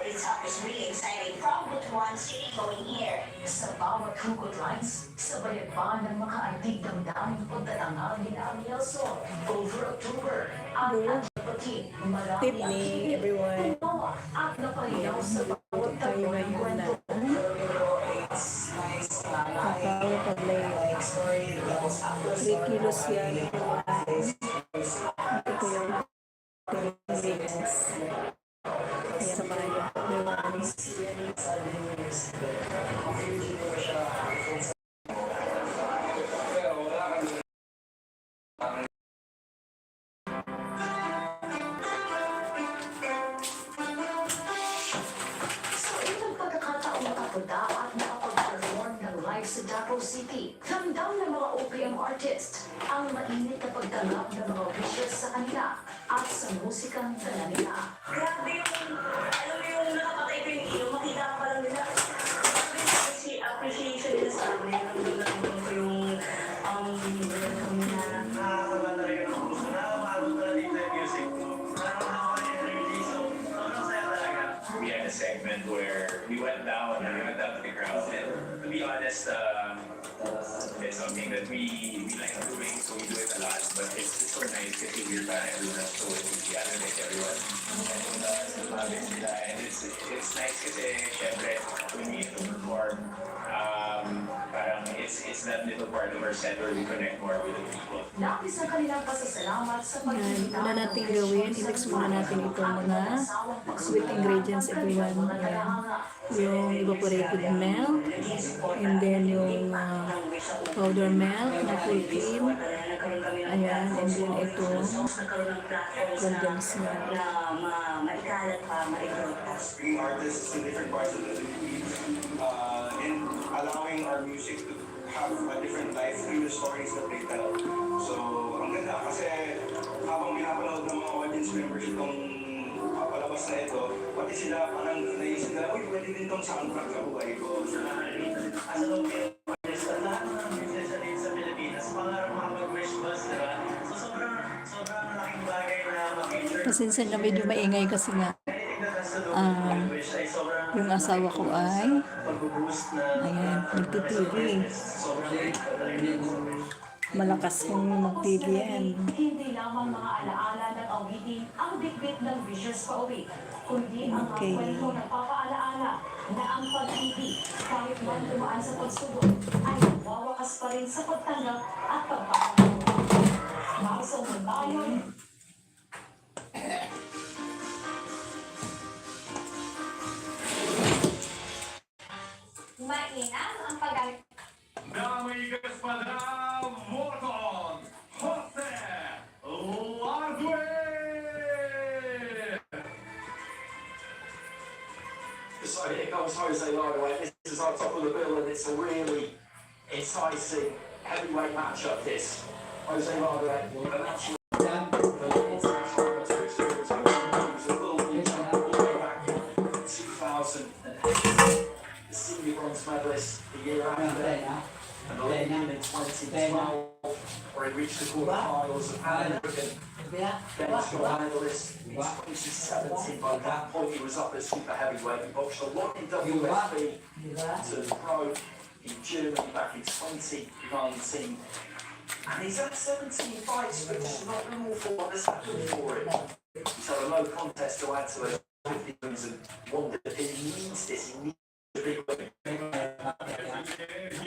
It's really exciting. From Butuan City going here. Sa bawat hugot lines, sa bayagban ng makaantig damdamin pagtatangal ni Nelson. Over October, ang pati, Good evening, everyone. at napahiyaw sa bawat Tayo tayo ng ngayon kwento. Cacao tablea. 3 kilos yan. Ito po yung ingredients. Kaya samahan niyo po everyone. Sa unang pagkakataong nakapunta at nakapag-perform ng live sa Davao City, ramdam ng mga OPM artist ang mainit na pagtanggap ng mga wishes sa kanila at sa musikang dala nila. Grabe yung, alam mo yung nakapatay ko yung ilaw, makita ka pa lang nila. Grabe kasi appreciation nila sa amin. Nandun ko yung, Nakakabata rin ako. Gusto na makakabot na dito yung music ko. Parang nakaka-energy. So, sobrang saya talaga. We had a segment where we went down to the crowd. And to be honest, it's something that we like doing, so we do it a lot. But it's so nice kasi we're para everyone so we animate everyone. And love it nila. And it's nice kasi, syempre, we need to perform. Parang it's that little part of our set where we connect more with the people. Nais ang kanilang pasasalamat sa Yan. pagkikita. Una natin gawin, i-mix muna natin itong mga sweet ingredients, everyone. Ayan. Yung evaporated milk, and then yung powder milk na full cream. Ayan, and then ito, condensed milk. Being artists in different parts of the Philippines and allowing our music to have a different life through the stories that they tell. So, ang ganda kasi habang pinapanood ng mga audience members itong palabas na ito, pati sila parang naisip na, uy, pwede din itong soundtrack sa buhay ko. As an OPM artist, at lahat ng musician din sa Pilipinas, pangarap makapag-wish bus, diba? So, sobrang laking bagay na ma-feature. Pasensya na medyo maingay kasi nga yung asawa ko ay ayan, nagtitv. Malakas yung mag-TV yan. Hindi lamang mga alaala ng awitin ang bitbit ng Vicious Pauwi, kundi ang mga Okay. kwento na papaalaala na ang pag-ibig, kahit man dumaan sa pagsubok, ay wawakas pa rin sa pagtanggap at pagpapalala. Mausong ng bayan, mainam ang paggamit. Дамы и господа, вот он, Хосе Лардуэ! So here comes Jose Lardway. This is on top of the bill, and it's a really enticing heavyweight matchup. This Jose Lardway, an absolute international experience. He was a full year champion all the way back in 2008. The senior bronze medalist the year after, and Olympian in 2012, where he reached the quarterfinals of Pan American. Then gold medalist in 2017. By that point, he was up at super heavyweight. He boxed a lot in WSB to pro in Germany back in 2019. And he's had 17 fights, but just not an awful lot has happened for him. He's had a low contest to add to those 50 wins and wondered if he needs this. He needs a big win.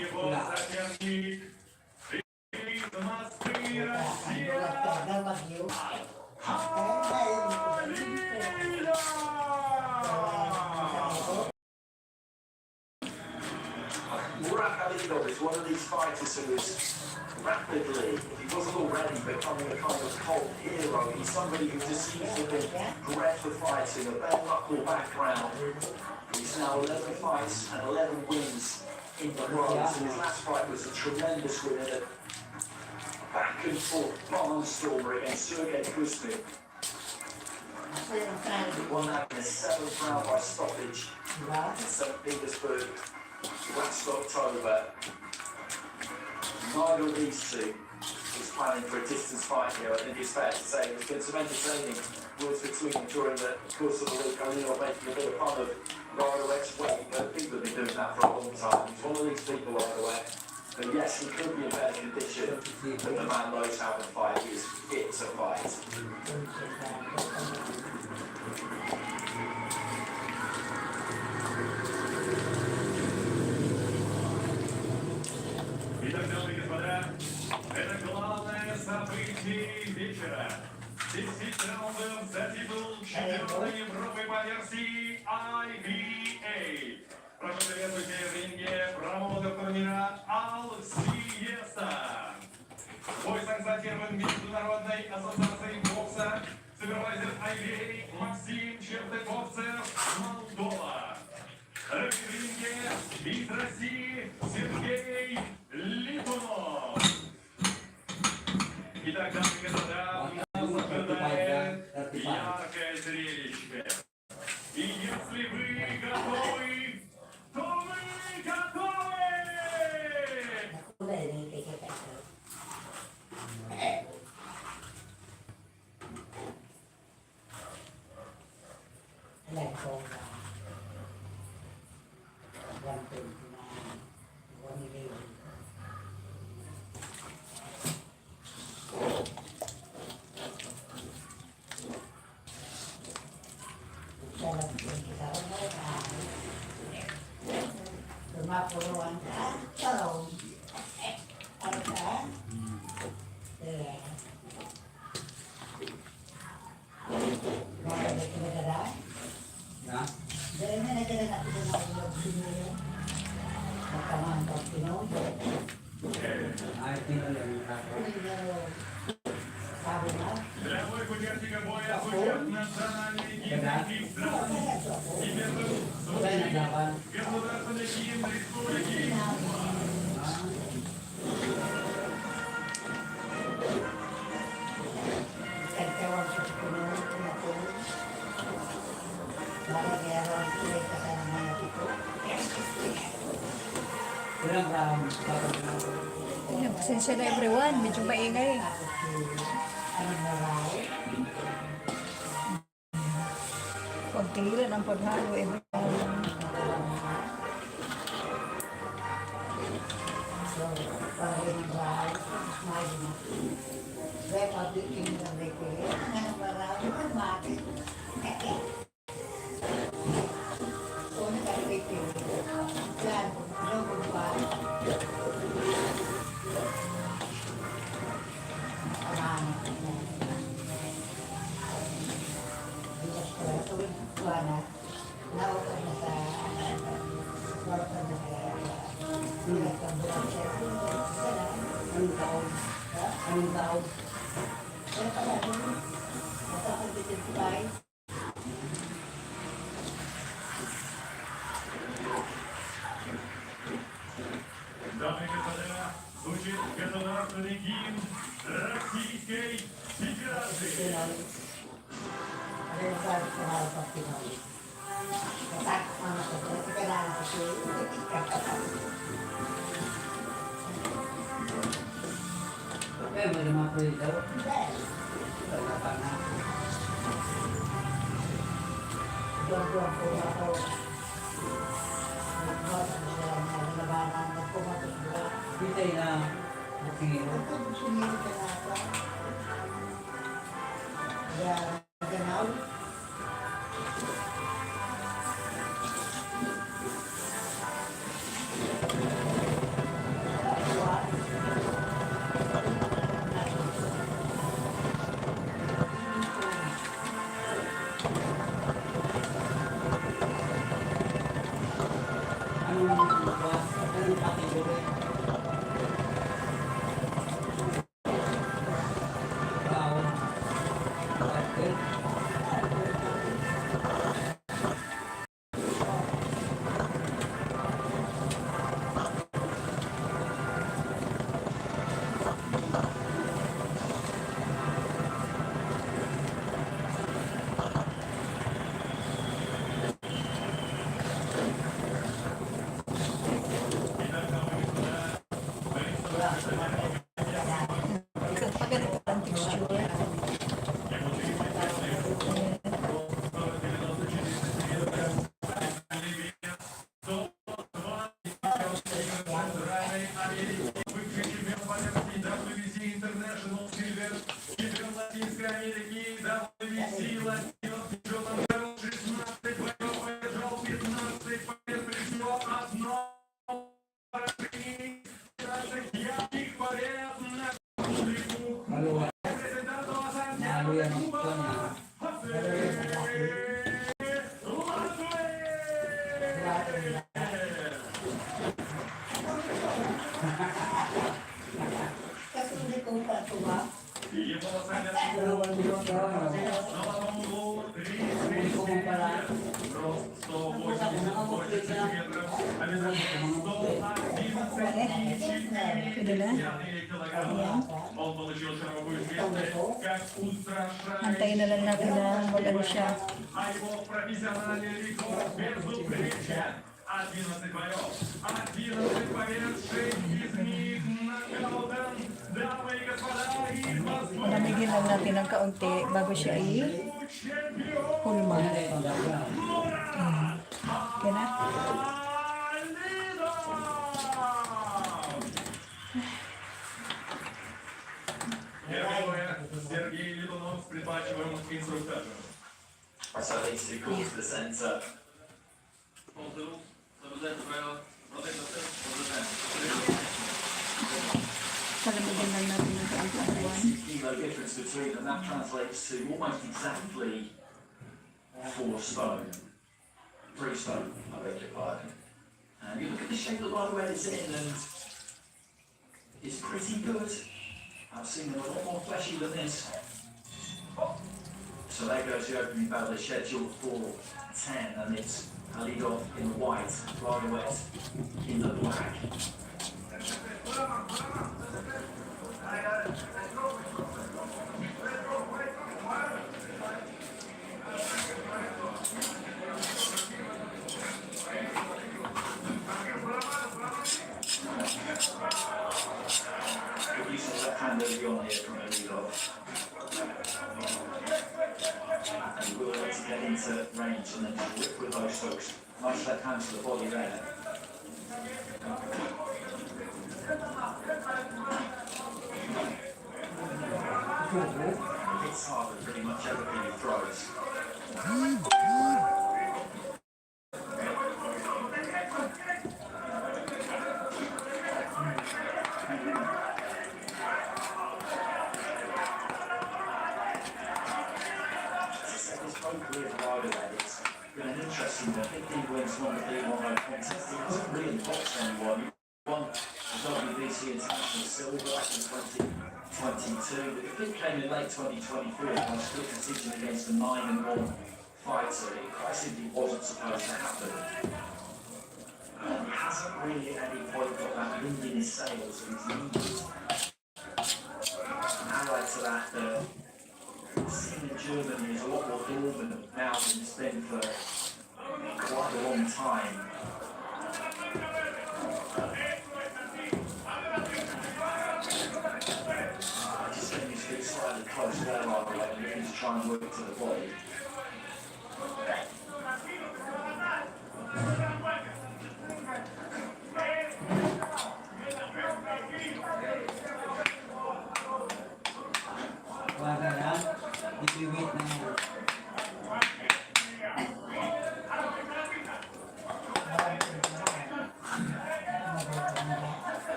Его соперник из Москвы, Россия, Murat Ali is one of these fighters who is rapidly, if he wasn't already, becoming a kind of cult hero. He's somebody who just seems to be bred for fighting, a bare knuckle background. He's now 11 fights and 11 wins in the bronze, and his last fight was a tremendous win in a back and forth barnstormer against Sergei Kuzmin. He won that in the 7th round by stoppage in St. Petersburg last October. Neither of these two was planning for a distance fight here. I think it's fair to say there's been some entertaining was between during the course of the week, only not making a bit of fun of Rider-X weight. People have been doing that for a long time. He's one of these people, Rider-X. But yes, he could be in better condition, but the man knows how to fight. He's fit to fight. Итак, дамы и господа, это главное событие вечера. 10 раундов за титул чемпиона Европы по версии IBA. Прошу приветствуйте в ринге промоутер турнира Ал Сиеста. Бой сорганизован Международной ассоциацией бокса. Супервайзер IBA Максим Чертыковцев, Молдова. В ринге из России Сергей Липунов. Итак, дамы и господа, нас ожидает яркое зрелище. И если вы готовы, то мы готовы! Для моих участников боя звучат национальные гимны их стран. И первым звучит государственный гимн Республики Ayan, pasensya na everyone, medyo maingay. Huwag tigilan ang paghalo everyone. Дамы и господа, звучит государственный гимн Российской Федерации. Pwede na? Ayan. Он получил шаровую известность как устрашающий. Antayin na lang natin na mag-ano siya. А его профессиональный рекорд безупречен. 11 боев, 11 побед, 6 из них нокаутом. Дамы и господа, из Москвы Palamigin lang natin ng kaunti bago siya i-hulma. Okay na? Сергей Летунов с предплачиваемым инструктажем. So these two calls to the centre. Palamigin lang natin ng kaunti. Kilo difference between them, that translates to almost exactly 4 stone. 3 stone, I beg your pardon. And you look at the shape of the body where it's in, and it's pretty good. I've seen them a lot more fleshy than this. So there goes the opening battle, scheduled for 10, and it's Alidov in the white, Radowet in the black. Good use of left-hand early on here from Alidov. And we'll let to get into range and then just rip with those hooks. Nice left hand to the body there. Hits hard with pretty much everything he throws. It's been an interesting 15 wins, one defeat, one contest. He hasn't really boxed anyone. He won the WBC International Silver back in 2022. The defeat came in late 2024 by a split decision against a 9-1 fighter. It quite simply wasn't supposed to happen. And he hasn't really at any point got that wind in his sails, so he's needed. Allied to that, the scene in Germany is a lot more dormant now than it's been for quite a long time. I just think he's been slightly close there, rather like looking to try and work to the body.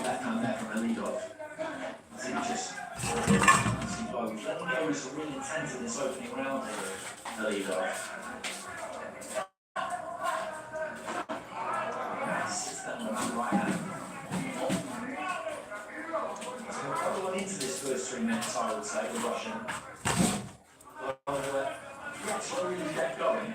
Left hand there from Alidov. I think just letting go is really intense in this opening round here, Alidov. Sits down on that right hand. So we're probably into this first 3 minutes, I would say, with Russian. Yeah, it's really get going.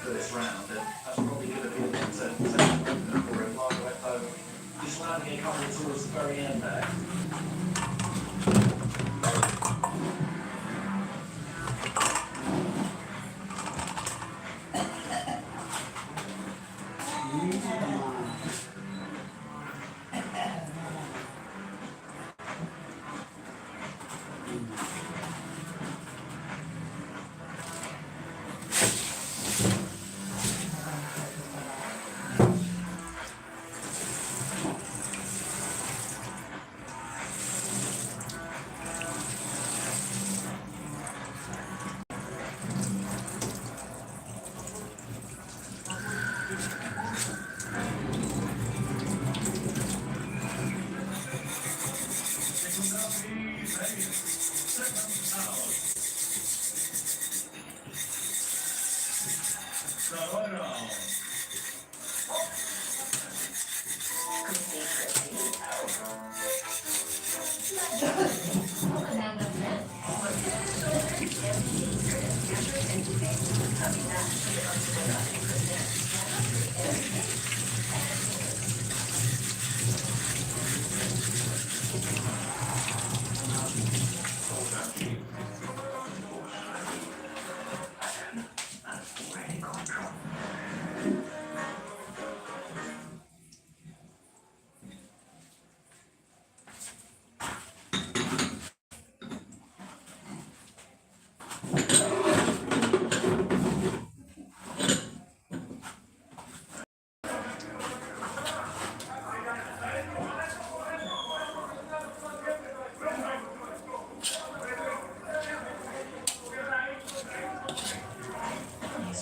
First round, and that's probably going to be a bit for him. Margaret, just landing a couple towards the very end there. So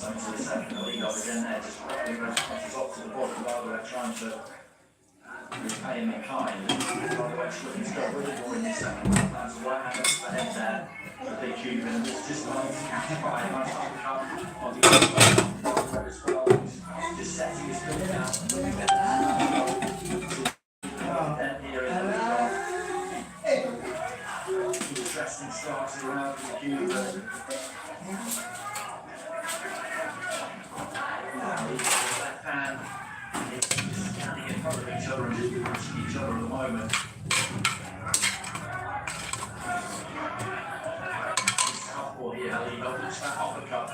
into the second, the lead off again there, just rapping those punches off to the body rather than trying to repay him in kind. By the way, it's looking to go really more in the second half. That's what happens to the head there. The big Cuban, and it's just not to catch by. Nice uppercut on the other as well. Just setting his foot down. Then here is the lead off. Interesting starts around for the Cuban. Left hand is standing in front of each other and just punching each other at the moment. Southpaw here, lead up, it's that uppercut.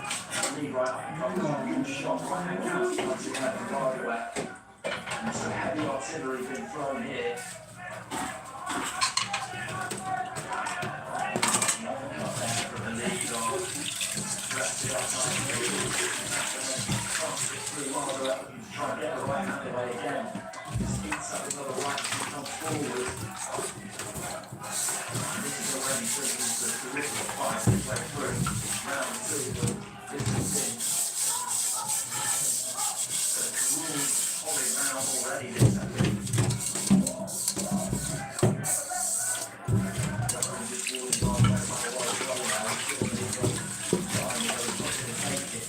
Lead right uppercut, good shot, right hand counter punch again from Gardner. And some heavy artillery being thrown here. The uppercut there from the lead off. Dressed it up nicely. Through Wilder up looking to try and get the right hand away again. Just eats up another right as he comes forward. This is already bringing the terrific fight his way through. Round two, this has been a cruel, horrid round already, this has been. Just walking on back like a white trouble now. He's still really got time to go and take it.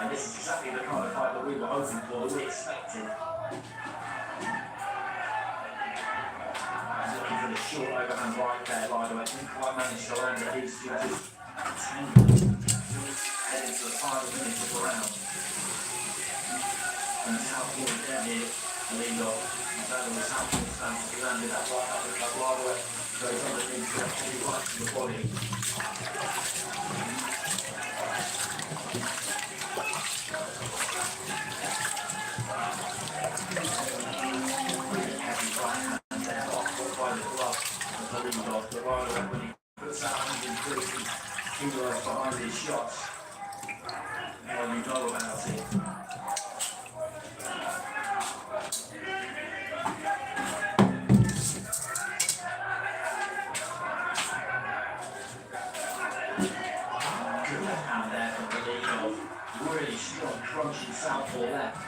And this is exactly the kind of fight that we were hoping for, that we expected. Looking for the short overhand right there, by the way, didn't quite manage to land it. These two just tangled, heading to the final minute of the round. And the Southpaw down here, the lead off. That was the Southpaw stance, he landed that right uppercut right away. Goes underneath, heavy right to the body. The rider, when he puts out 130 kilos behind his shots, well, you know about it. Good left hand there from the lead off. Really strong, crunchy southpaw left.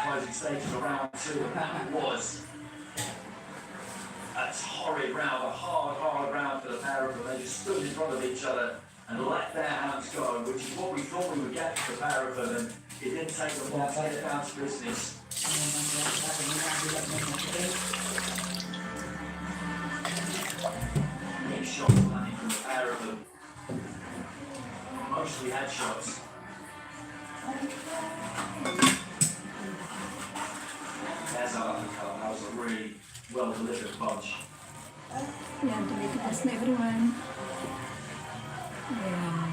Closing stage of round two, and that was a torrid round, a hard round for the pair of them. They just stood in front of each other and let their hands go, which is what we thought we would get for the pair of them, and it didn't take them long to get it down to business. Big shots landing from the pair of them, mostly headshots. There's our uppercut. That was a really well delivered punch. Yan, tumitikas na everyone. Ayan.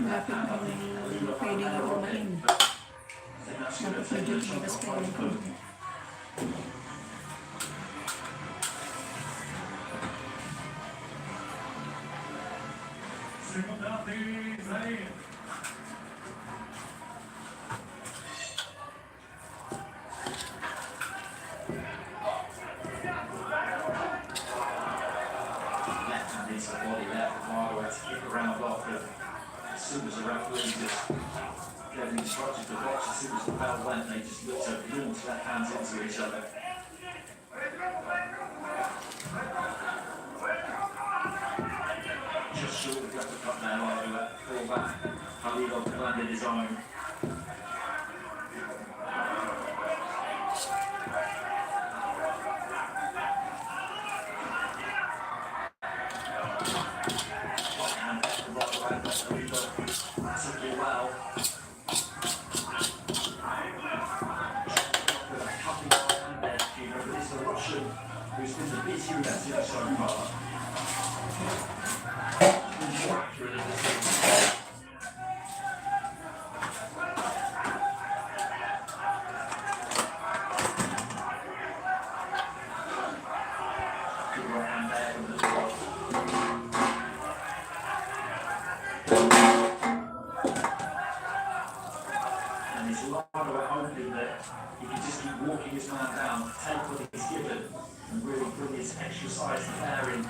Malapit na pwede na kumain. Napapagod labas kayo ng konti. Секундантный залив. soon as the referee just gave the instructions to watch, as soon as the bell went, they just looked over, launched their hands into each other. Just short of the uppercut there, Lilo fall back. Halilov landed his own. Massively well. But it's the Russian who's been the busy wrestler so far. More accurate at this point. Good right hand there from the top. And he's Lilo hoping that he can just keep walking his man down, take what he's given, and really bring his exercise there in the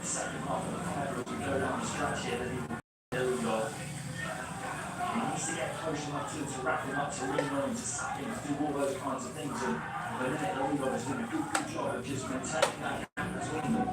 second half of the pair as we go down the stretch here that he will go. He needs to get close enough to wrap him up, to lean on him, to sack him, to do all those kinds of things. And the minute Lilo is doing a good job of just maintaining that gap between them.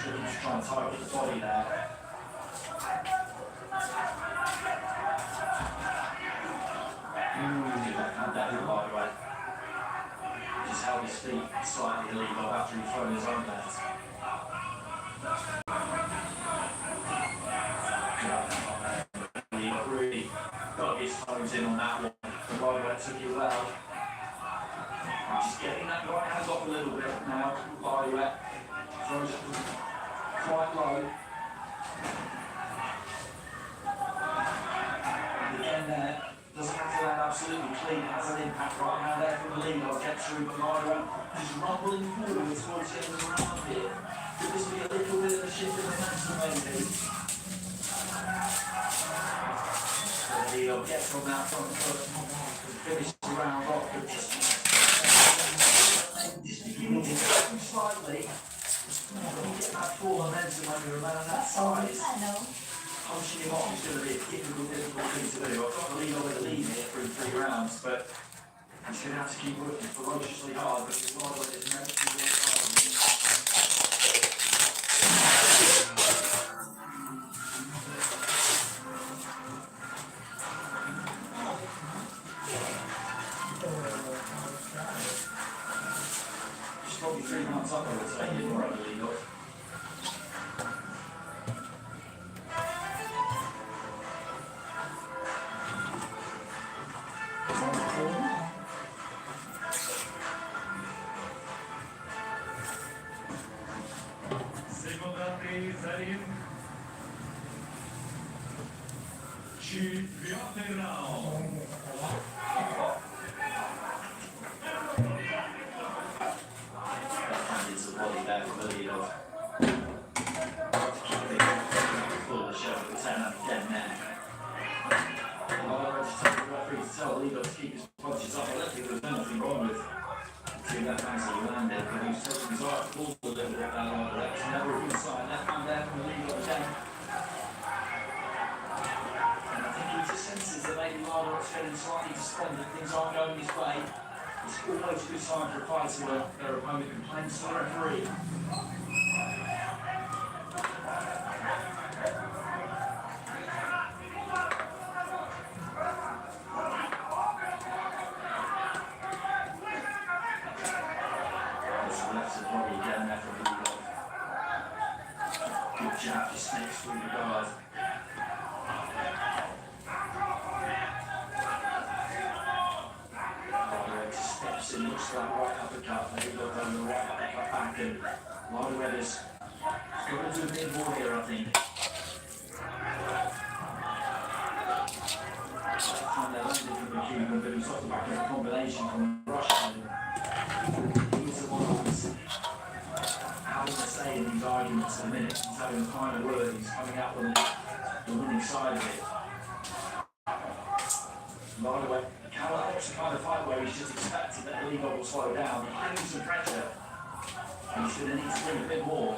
He's trying to tie up his body there. Had that in by the way. Just held his feet slightly illegal after he'd thrown his own left. He really got his toes in on that one. The right took it well. Just getting that right hand off a little bit now. Lilo throws it quite low. And again there, doesn't have to land absolutely clean, it has an impact right now there from the Lilo, gets through, but Lilo is rumbling forward towards the end of the round here. Could this be a little bit of a shift in momentum maybe? So Lilo gets on that front foot and finishes the round off, but just beginning to go slightly. You get that full momentum when you're a man of that size. Punching him off is going to be a difficult thing to do. I've got the lead over the lead here through 3 rounds, but he's going to have to keep working ferociously hard because Lilo is meant to work hard. She's probably 3 months up, I would say, you're right, Lilo. Секундный зарин. 4-й раунд. Handed to the body there from the Lilo. Full of the show, but 10 out of 10 there. Lilo just told the referee to tell Lilo to keep his punches up. I don't think there was anything wrong with seeing that bounce that he landed, but he was taking his eye off the ball a little bit down the direction. Never a good sign. Left hand there from the Lilo again. And I think he just senses that maybe Lilo is feeling slightly despondent, things aren't going his way. It's always a good sign for a fighter when their opponent complains to the referee. Left the body again there from Lilo. Good jab, just sneaks through the guard. Steps in, looks like right uppercut, and Lilo going the right uppercut back, and Lilo has got to do a bit more here, I think. information from Russia. He's the one who's having a say in these arguments in a minute. He's having the final word. He's coming out with the winning side of it. By the way, Callum's the kind of fight where he's just expecting that the league will slow down. He's bringing some pressure. And he's going to need to bring a bit more.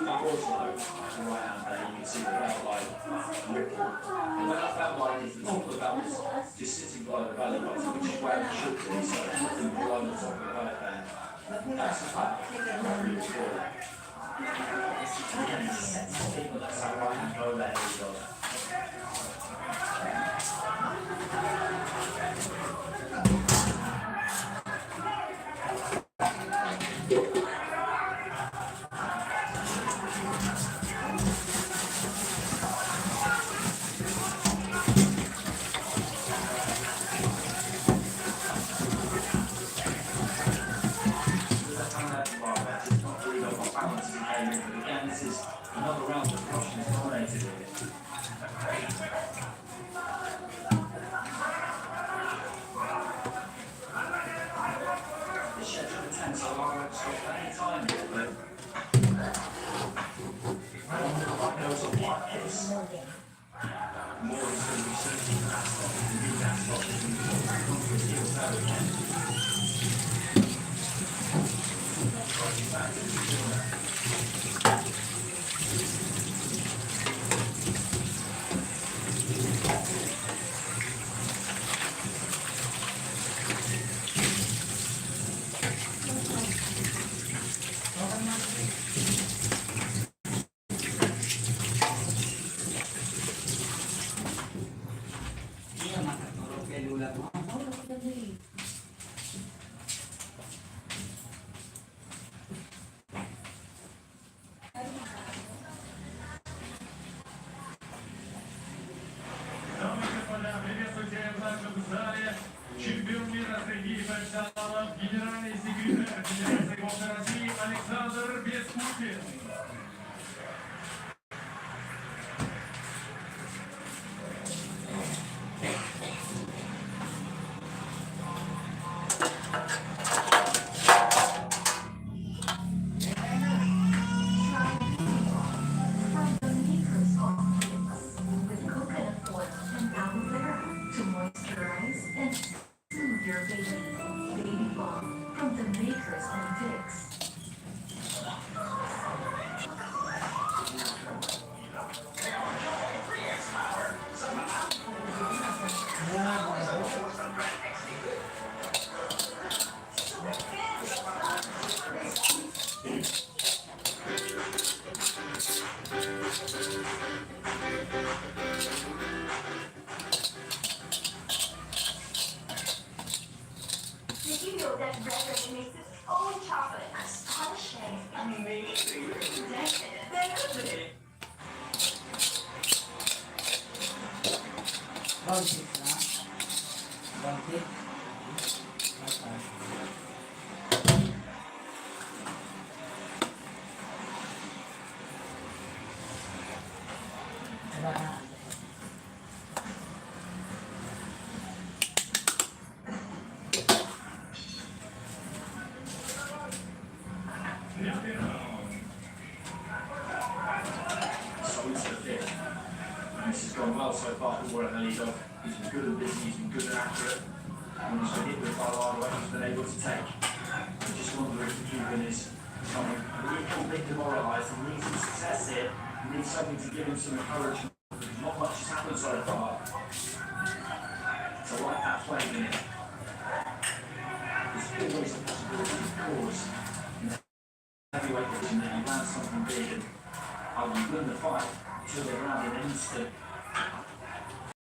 That was low, the right hand there, you can see the belt line. And when that belt line is the top of the belt is just sitting below the belly button, which is where it should be, so it's nothing below the top of the belt there. That's the fact. Really good. People that's that right hand go there, he does. Again, this is another round that Russian has dominated here. This shed's going to tend so long, I won't stop any time here, but that goes on like this. More is going to be searching for that spot, the new that spot, back to the corner. Чемпион мира среди профессионалов, генеральный секретарь Федерации бокса России Александр Бескупин. Did you know that breakfast makes its own chocolate? Astonishing. Amazing. So it's the fifth. And this has gone well so far for Warren Elidov. He's been good and busy, he's been good and accurate. When he's been hit with by line away, he's been able to take. I just wonder if the Cuban is becoming a little bit demoralised. He needs some success here. He needs something to give him some encouragement. Not much has happened so far. So like that flame in it. There's always a possibility, of course, in the heavyweight division that you land something big and you win the fight until they're around in an instant.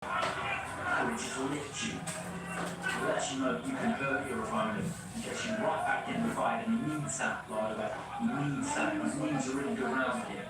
Or it just lifts you. It lets you know that you can hurt your opponent and gets you right back in the fight, and he needs that, by the way. He needs that. He needs a really good round here.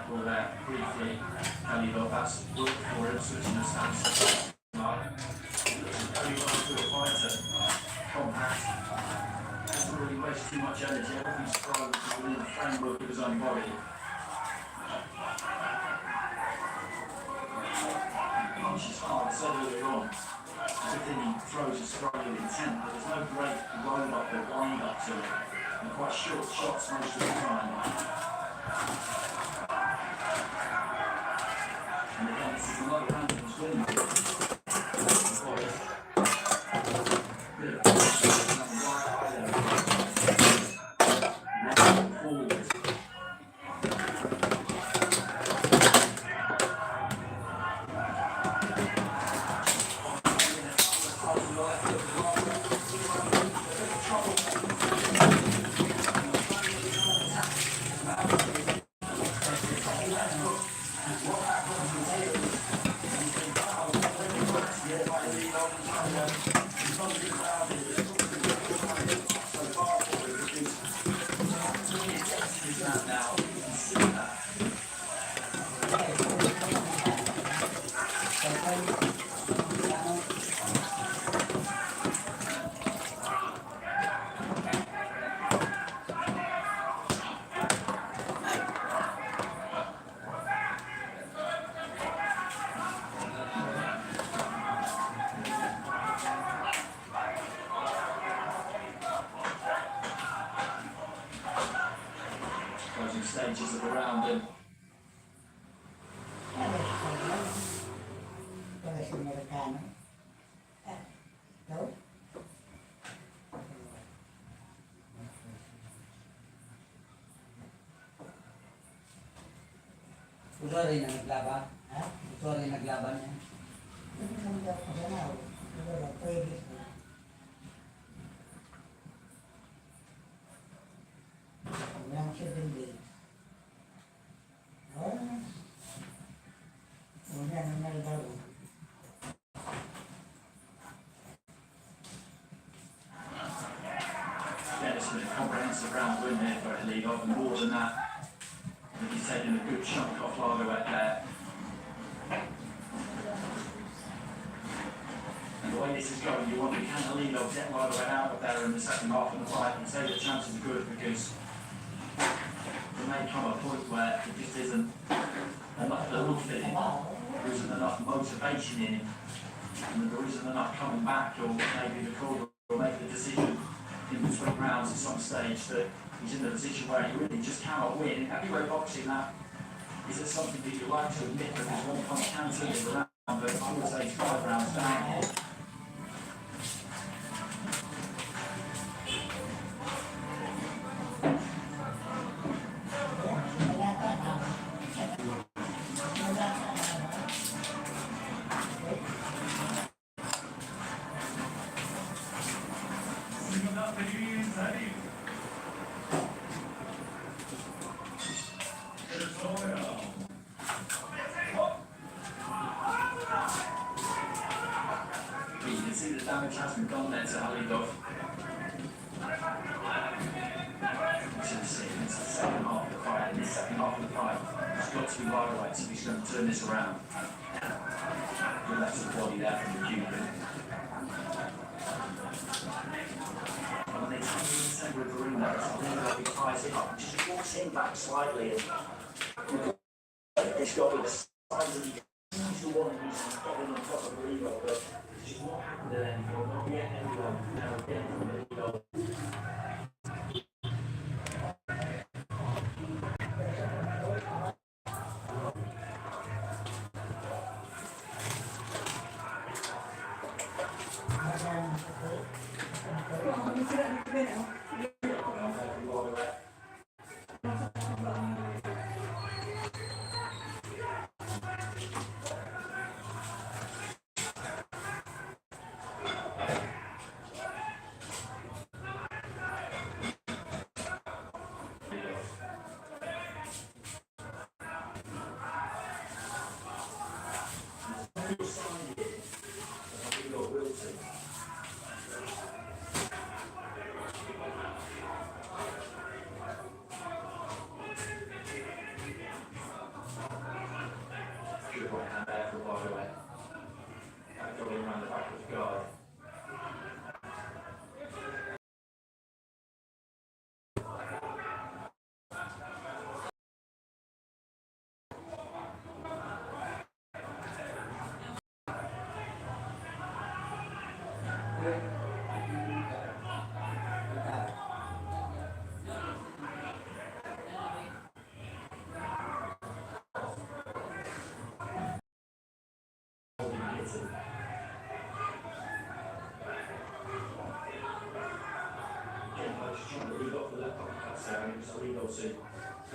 for that briefly. That's worked for him, switching the stance. Very well to a fighter. Compact. Doesn't really waste too much energy. Everything's thrown within the framework of his own body. Punches hard, I said earlier on. Everything he throws is thrown with intent, but there's no great roll up or wind up to it. And quite short shots most of the time. And again, this is another round of his win. Closing stages of the round and Ito rin ang naglaban. Ha? Ito rin naglaban yan. yeah, it's been a comprehensive round win here for League and more than that. I think he's taken a good chunk off Lagerwet there. And the way this is going, you want to can the lead get Lagerwet out of there in the second half of the fight and say the chances are good because there may come a point where it just isn't enough belief in him, there isn't enough motivation in him, and there isn't enough coming back or maybe the call will make the decision in between rounds at some stage that he's in a position where he really just cannot win. In heavyweight boxing, that is it something that you like to admit that there's one punch can turn it around, but I would say 5 rounds down. You can see the damage has been done there to Halidov. It's the second half of the fight, and this second half of the fight has got to be Lagerwet if he's going to turn this around. Good left of the body there from the Cuban. And when they take him in the centre of the ring there, it's Halidov who ties it up and just walks him back slightly. And this guy with the size of he's the one who's got him on top of the ring, but she's not happened there anymore, not yet anyone now again from the ego. good right hand there for by the way. Going around the back of the guard.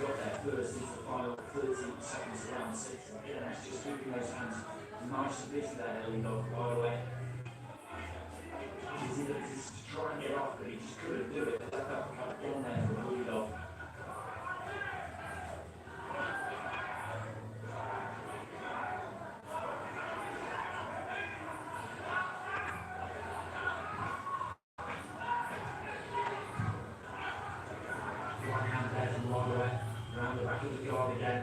Got there first into the final 30 seconds of round 6. And again, that's just keeping those hands nice and busy there, Elino, by the way. He's either just to try and get off, but he just couldn't do it. That uppercut down there from Elino. Right hand there from Rodway. Round the back of the guard again.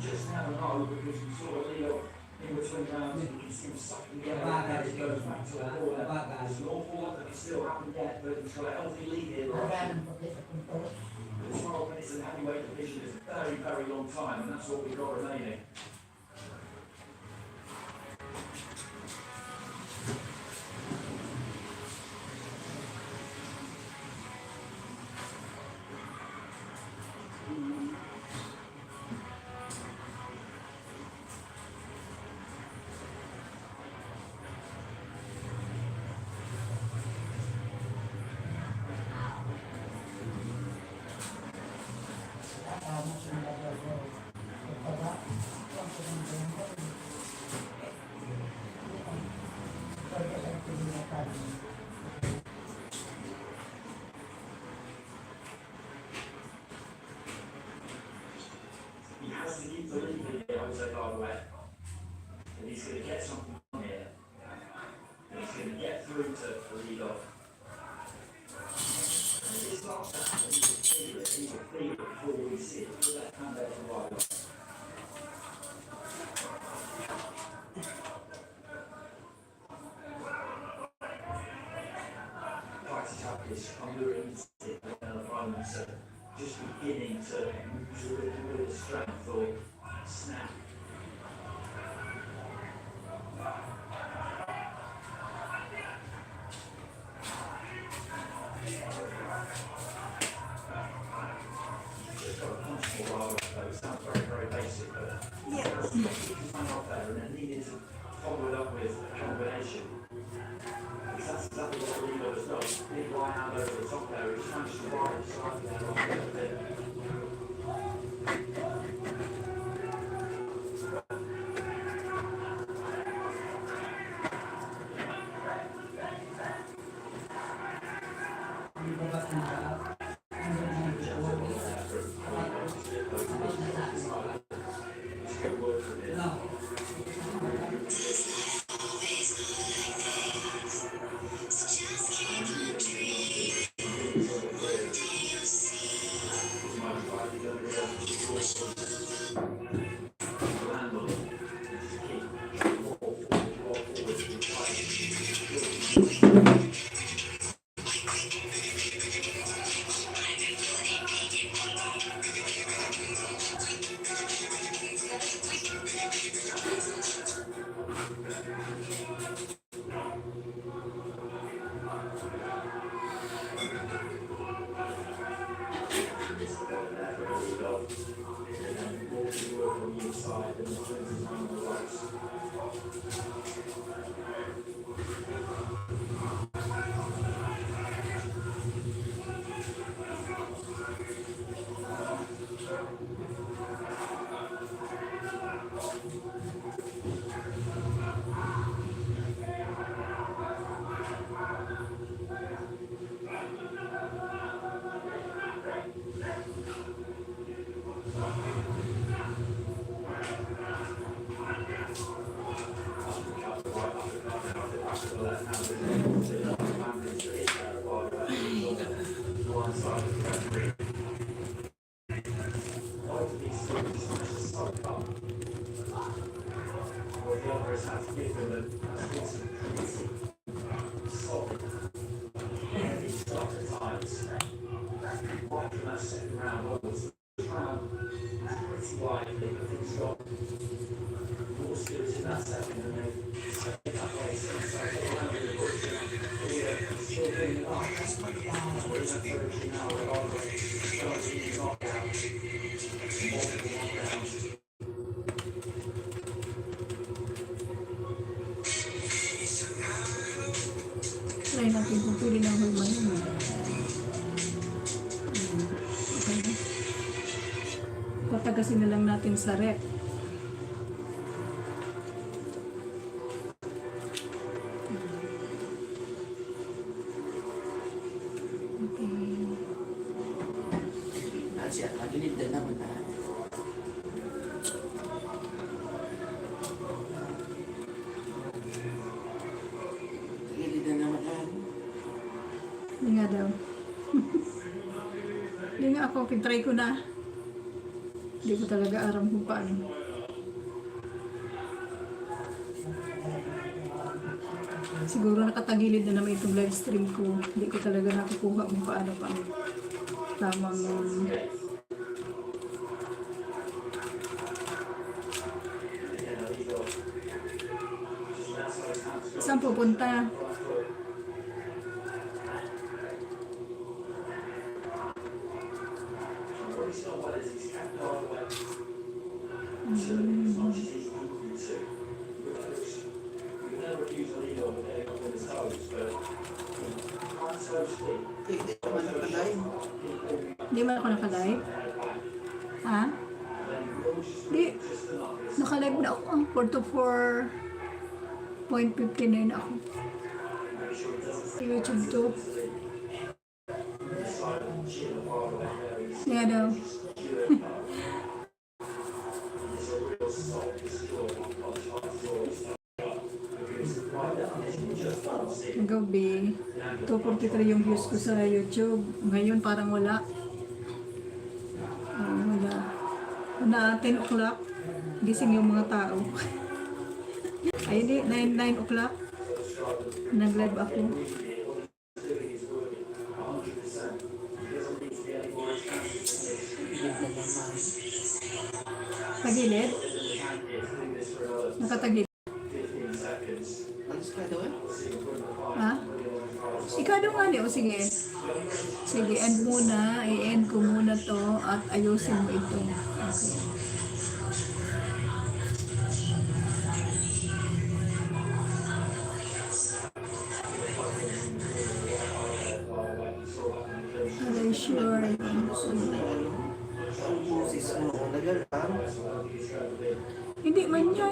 Just now know because we saw Leo in between rounds, you can see him sucking the air as he goes back to the corner. There's an awful lot that can still happen yet, but he's got a healthy lead here. It's 12 minutes in the heavyweight division is a very, very long time, and that's what we've got remaining. He has to keep the lead here, Jose, by the way. And he's going to get something on here. And he's going to get through to lead off. And if it's not that, then he will feel it before we see it. Put that hand there to right off. Fighting up this under instinct and opponents are just beginning to lose a little bit of strength or snap. Just got a punch more rather though. It sounds very, very basic, but yeah, he can off there and then needed to follow it up with a combination. That's exactly what Leo has done. Big right hand over the top there. He's managed to ride the side there off a little bit. Or the other is have to give them a decent solid, heavy stuff at times. Right from that second round onwards, the crowd is pretty lively. I think he's got more skills in that second than they in that race. So around the bush, still doing it up. We're in that territory now regardless. So I think he's not out. Multiple knockdowns. Try natin kung pwede na hulman yun. Okay. Patagasin na lang natin sa rep. Siya, nagilid din naman na. Nagilid din naman na. Hindi nga daw. Hindi nga ako, try ko na. Hindi ko talaga aram kung paano. Siguro nakatagilid na naman itong live stream ko. Hindi ko talaga nakukuha kung paano pa tamang saan pupunta? Hindi man ako nakalive? Ha? Hindi. Nakalive na ako. 44.59 ako. YouTube to. Nga daw. Gabi. 243 yung views ko sa YouTube. Ngayon parang wala. Wala. Na 10 o'clock. Gising yung mga tao. Ay hindi, 9 o'clock. Nag-live ako. Tagilid? Nakatagilid. Ha? Ikaw daw nga o sige. Sige, end muna. I-end ko muna to at ayusin mo ito. Okay. Are you sure? Hindi man yan.